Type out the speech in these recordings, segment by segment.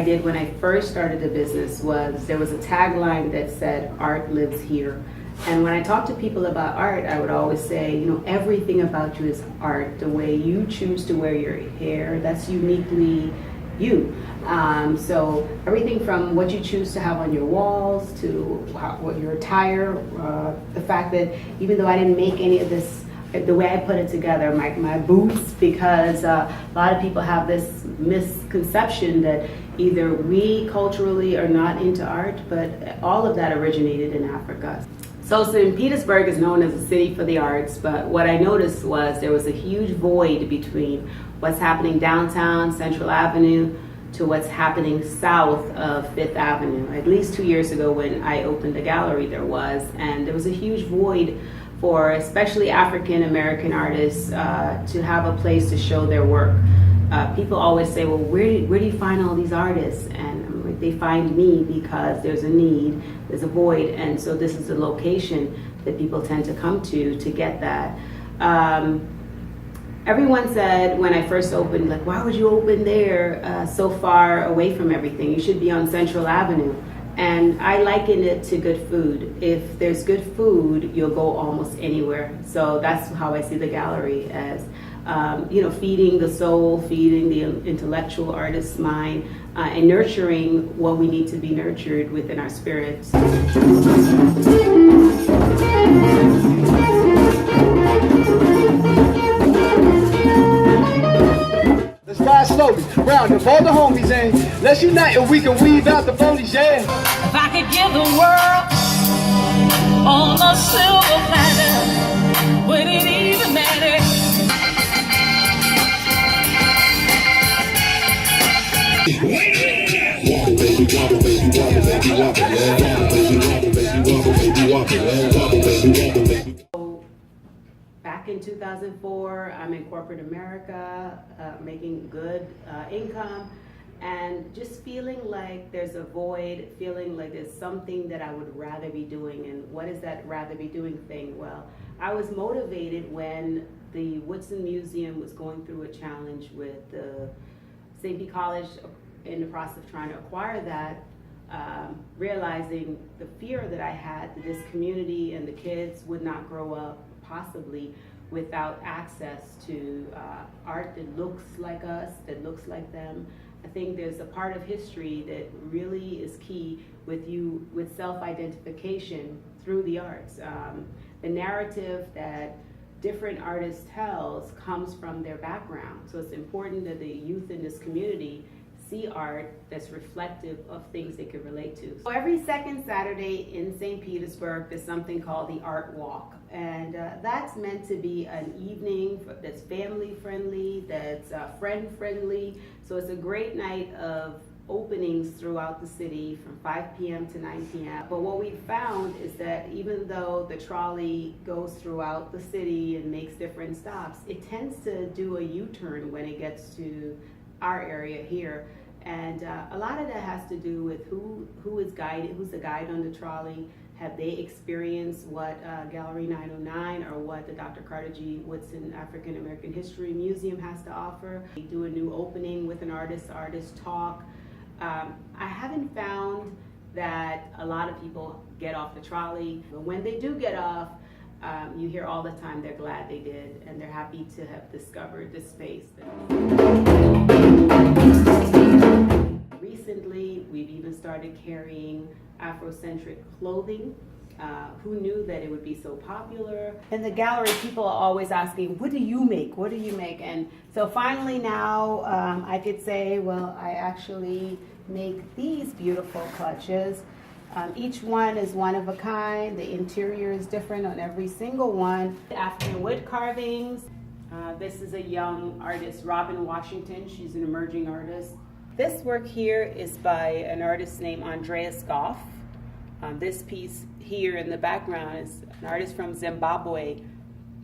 did when I first started the business was there was a tagline that said, "Art lives here." And when I talk to people about art, I would always say, you know, everything about you is art. The way you choose to wear your hair, that's uniquely you. So everything from what you choose to have on your walls to what your attire, the fact that even though I didn't make any of this, the way I put it together, my boots, because a lot of people have this misconception that either we culturally are not into art, but all of that originated in Africa. So St. Petersburg is known as a city for the arts, but what I noticed was there was a huge void between what's happening downtown, Central Avenue, to what's happening south of Fifth Avenue. At least 2 years ago when I opened the gallery there was a huge void for especially African American artists to have a place to show their work. People always say, well, where do you find all these artists? And I'm like, they find me because there's a need, there's a void, and so this is the location that people tend to come to get that. Everyone said when I first opened, like, why would you open there so far away from everything? You should be on Central Avenue. And I liken it to good food. If there's good food, you'll go almost anywhere. So that's how I see the gallery as, feeding the soul, feeding the intellectual artist's mind, and nurturing what we need to be nurtured within our spirits. Let's ride slowly, round up all the homies in. Let's unite and we can weave out the phonies, yeah. If I could give the world on a silver platter, would it even matter? Wobble baby, wobble baby, wobble baby, wobble, yeah. Wobble baby, wobble baby, wobble baby. Back in 2004, I'm in corporate America, making good income, and just feeling like there's a void, feeling like there's something that I would rather be doing. And what is that rather be doing thing? Well, I was motivated when the Woodson Museum was going through a challenge with the St. P. College in the process of trying to acquire that, realizing the fear that I had that this community and the kids would not grow up possibly without access to art that looks like us, that looks like them. I think there's a part of history that really is key with self-identification through the arts. The narrative that different artists tells comes from their background. So it's important that the youth in this community see art that's reflective of things they can relate to. So every second Saturday in St. Petersburg, there's something called the Art Walk. And that's meant to be an evening that's family friendly, that's friend friendly. So it's a great night of openings throughout the city from 5 p.m. to 9 p.m. But what we found is that even though the trolley goes throughout the city and makes different stops, it tends to do a U-turn when it gets to our area here. And a lot of that has to do with who's the guide on the trolley. Have they experienced what Gallerie 909 or what the Dr. Carter G. Woodson African American History Museum has to offer? We do a new opening with an artist talk. I haven't found that a lot of people get off the trolley, but when they do get off, you hear all the time they're glad they did and they're happy to have discovered this space. Recently, we've even started carrying Afrocentric clothing. Who knew that it would be so popular? In the gallery, people are always asking, what do you make? What do you make? And so finally now I could say, well, I actually make these beautiful clutches. Each one is one of a kind. The interior is different on every single one. African wood carvings. This is a young artist, Robin Washington. She's an emerging artist. This work here is by an artist named Andreas Goff. This piece here in the background is an artist from Zimbabwe.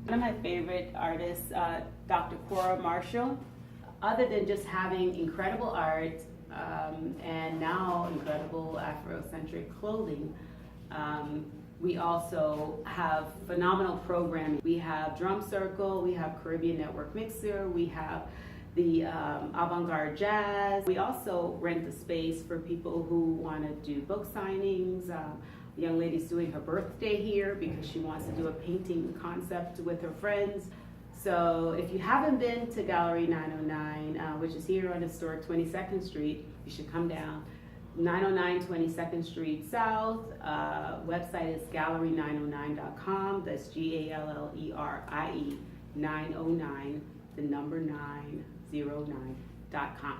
One of my favorite artists, Dr. Cora Marshall. Other than just having incredible art and now incredible Afrocentric clothing, we also have phenomenal programming. We have Drum Circle, we have Caribbean Network Mixer, we have the avant-garde jazz. We also rent the space for people who want to do book signings. The young lady's doing her birthday here because she wants to do a painting concept with her friends. So if you haven't been to Gallerie 909, which is here on historic 22nd Street, you should come down. 909 22nd Street South. Website is gallerie909.com. That's GALLERIE 909, the number 909.com.